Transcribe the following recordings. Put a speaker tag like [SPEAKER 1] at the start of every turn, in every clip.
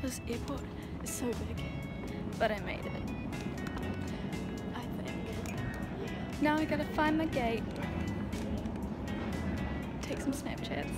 [SPEAKER 1] This airport is so big, but I made it, I think. Now I gotta find my gate, take some Snapchats.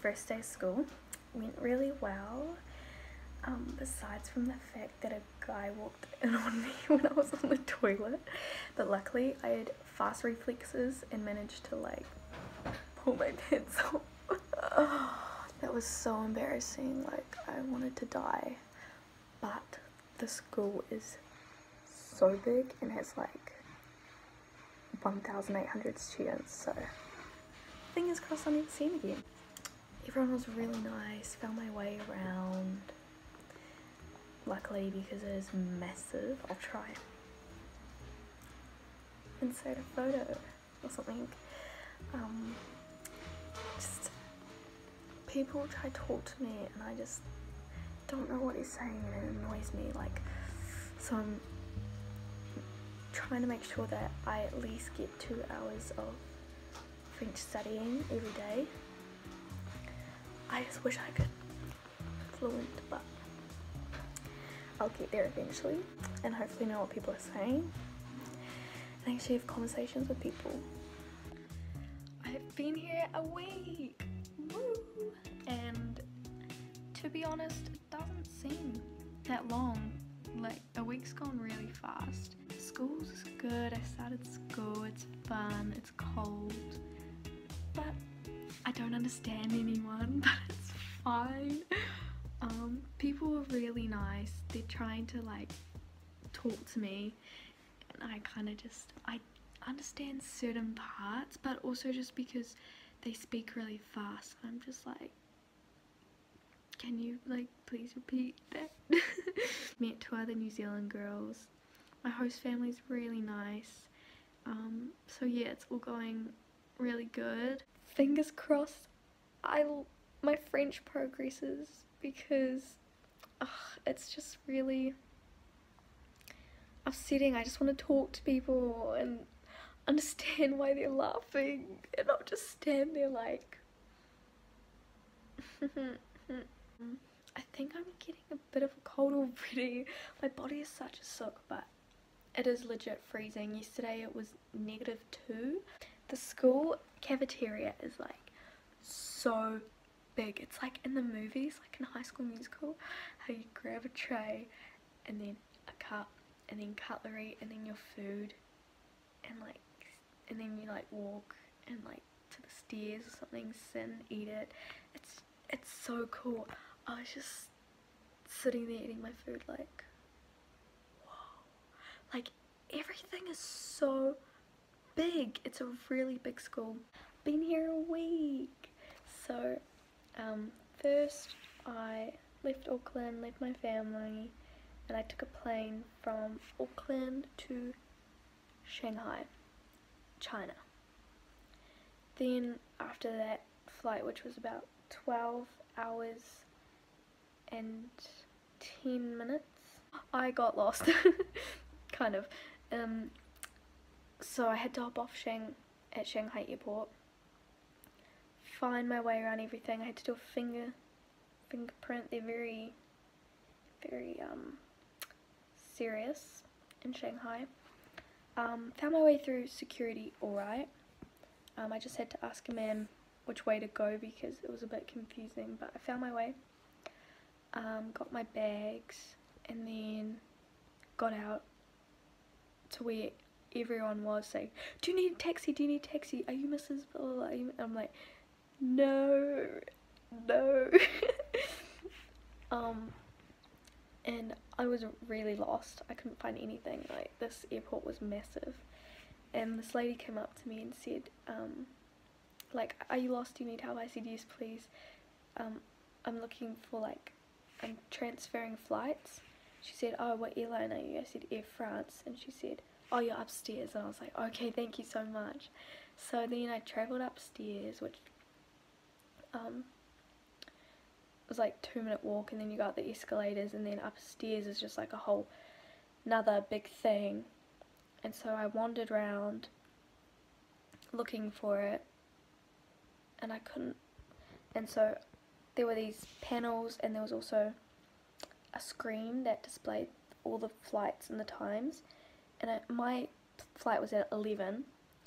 [SPEAKER 1] First day of school went really well, besides from the fact that a guy walked in on me when I was on the toilet, but luckily I had fast reflexes and managed to like pull my pants off. was so embarrassing, like I wanted to die. But the school is so big and has like 1,800 students, so fingers crossed I'll never see him again. Everyone was really nice, found my way around. Luckily, because it is massive, I'll try and insert a photo or something. Just people try to talk to me and I just don't know what he's saying and it annoys me, like, so I'm trying to make sure that I at least get 2 hours of French studying every day. I just wish I could fluent, but I'll get there eventually and hopefully know what people are saying and actually have conversations with people. I've been here a week, woo! And to be honest, it doesn't seem that long. Like, a week's gone really fast. School's good, I started school, it's fun, it's cold, but I don't understand anyone, but it's fine. People were really nice. They're trying to like talk to me and I kind of just, I understand certain parts, but also just because they speak really fast, I'm just like, can you like please repeat that? Met 2 other New Zealand girls. My host family's really nice. So yeah, it's all going really good. Fingers crossed my French progresses, because it's just really upsetting. I just want to talk to people and understand why they're laughing and not just stand there like I think I'm getting a bit of a cold already. My body is such a sook, but it is legit freezing. Yesterday it was -2. The school cafeteria is like so big. It's like in the movies, like in High School Musical, how you grab a tray and then a cup and then cutlery and then your food and then you like walk and like to the stairs or something, sit and eat it. It's so cool. I was just sitting there eating my food like, whoa, like everything is so big. It's a really big school. Been here a week. So first I left Auckland, left my family, and I took a plane from Auckland to Shanghai, China. Then after that flight, which was about 12 hours and 10 minutes, I got lost, kind of. So I had to hop off at Shanghai airport, find my way around everything. I had to do a fingerprint. They're very, very serious in Shanghai. Found my way through security alright. I just had to ask a man which way to go because it was a bit confusing, but I found my way. Got my bags and then got out to where everyone was saying, do you need a taxi, do you need a taxi, are you Mrs. blah blah blah? And I'm like, no. And I was really lost. I couldn't find anything. Like, this airport was massive, and this lady came up to me and said, like, are you lost, do you need help? I said, yes please. I'm looking for, like, I'm transferring flights. She said, oh, what airline are you? I said, Air France. And she said, oh, you're upstairs. And I was like, okay, thank you so much. So then I travelled upstairs, which was like 2-minute walk, and then you got the escalators, and then upstairs is just like a whole another big thing. And so I wandered around looking for it, and I couldn't. And so there were these panels, and there was also a screen that displayed all the flights and the times, and my flight was at 11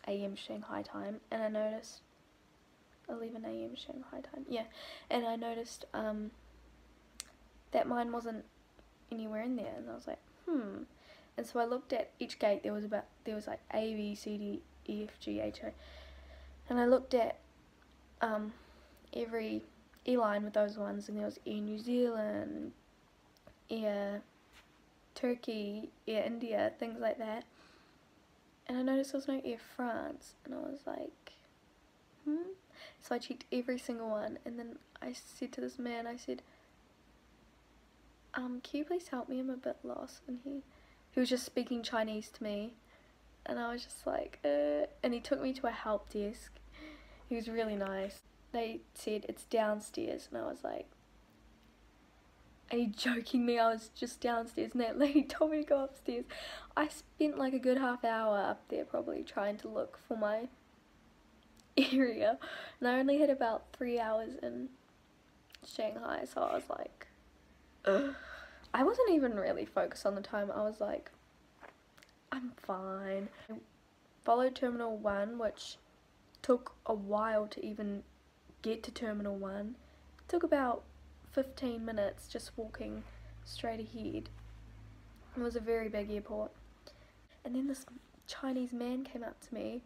[SPEAKER 1] AM Shanghai time, and I noticed 11 AM Shanghai time, yeah, and I noticed that mine wasn't anywhere in there, and I was like, and so I looked at each gate. There was like A, B, C, D, E, F, G, H, I, and I looked at every airline with those ones, and there was Air New Zealand, Air Turkey, Air India, things like that. And I noticed there was no Air France, and I was like, So I checked every single one, and then I said to this man, I said, can you please help me? I'm a bit lost. And he was just speaking Chinese to me, and I was just like, and he took me to a help desk. He was really nice. They said it's downstairs, and I was like, are you joking me? I was just downstairs, and that lady told me to go upstairs. I spent like a good half hour up there probably trying to look for my area, and I only had about 3 hours in Shanghai, so I was like, ugh. I wasn't even really focused on the time. I was like, I'm fine. I followed Terminal 1, which took a while to even get to Terminal 1. It took about 15 minutes just walking straight ahead. It was a very big airport. And then this Chinese man came up to me,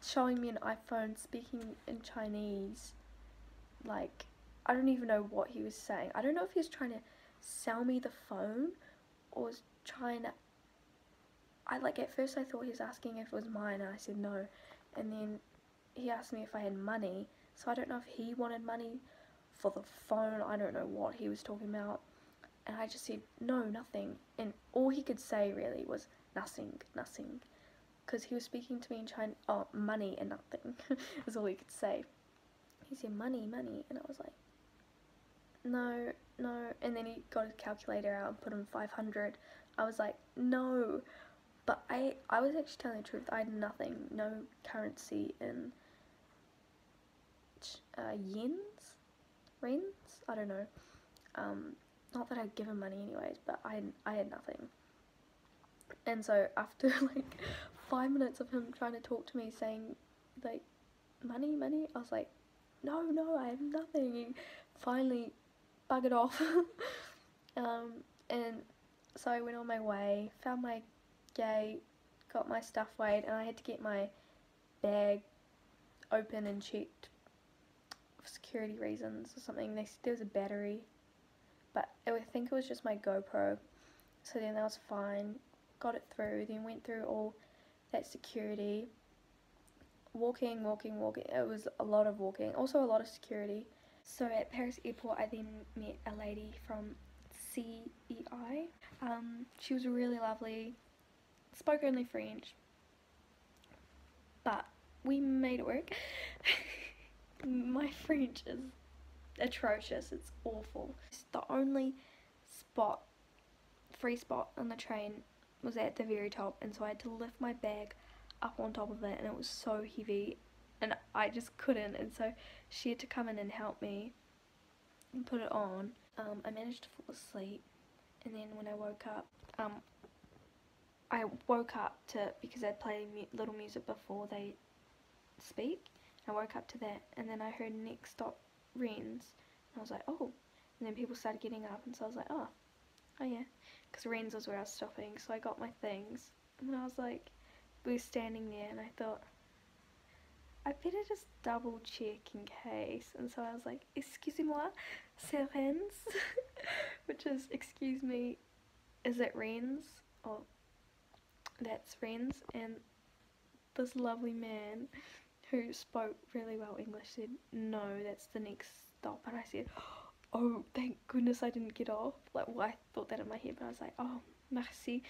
[SPEAKER 1] showing me an iPhone, speaking in Chinese. Like, I don't even know what he was saying. I don't know if he was trying to sell me the phone, or was trying to, at first I thought he was asking if it was mine, and I said no. And then he asked me if I had money, so I don't know if he wanted money for the phone. I don't know what he was talking about, and I just said no, nothing. And all he could say really was nothing, because he was speaking to me in Chinese. Oh, money and nothing is all he could say. He said money, and I was like, no, and then he got his calculator out and put in 500. I was like, no, but I was actually telling the truth. I had nothing, no currency in rents, I don't know, not that I'd give him money anyways, but I had nothing. And so after like 5 minutes of him trying to talk to me, saying like money, I was like, no, I have nothing. He finally buggered off. And so I went on my way, found my gate, got my stuff weighed, and I had to get my bag open and checked for security reasons or something. They said there was a battery, but I think it was just my GoPro. So then that was fine, got it through, then went through all that security, walking. It was a lot of walking, also a lot of security. So at Paris airport I then met a lady from NZIIU. She was really lovely, spoke only French, but we made it work. My French is atrocious, it's awful. The only free spot on the train was at the very top, and so I had to lift my bag up on top of it, and it was so heavy and I just couldn't, and so she had to come in and help me and put it on. I managed to fall asleep, and then when I woke up, because I'd played little music before they speak. I woke up to that, and then I heard next stop Rennes, and I was like, oh, and then people started getting up, and so I was like, oh yeah, because Rennes was where I was stopping. So I got my things, and I was like, we were standing there, and I thought, I better just double check in case. And so I was like, excusez-moi, c'est Rennes? Which is, excuse me, is it Rennes? Oh, that's Rennes. And this lovely man who spoke really well English said, no, that's the next stop. And I said, oh, thank goodness I didn't get off. Like, well, I thought that in my head, but I was like, oh, merci.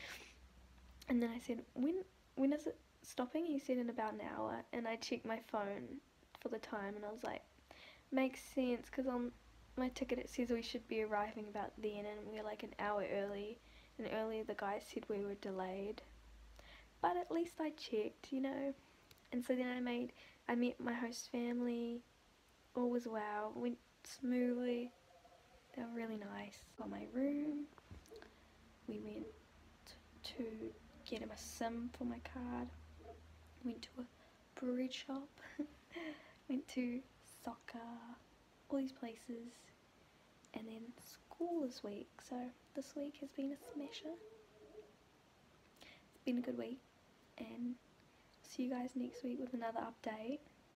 [SPEAKER 1] And then I said, when is it stopping? He said in about an hour, and I checked my phone for the time, and I was like, makes sense, because on my ticket it says we should be arriving about then, and we're like an hour early, and earlier the guy said we were delayed, but at least I checked, you know. And so then I met my host family, all was well, went smoothly, they were really nice. Got my room, we went to get him a SIM for my card, went to a bread shop, went to soccer, all these places, and then school this week. So this week has been a smasher. It's been a good week, and see you guys next week with another update.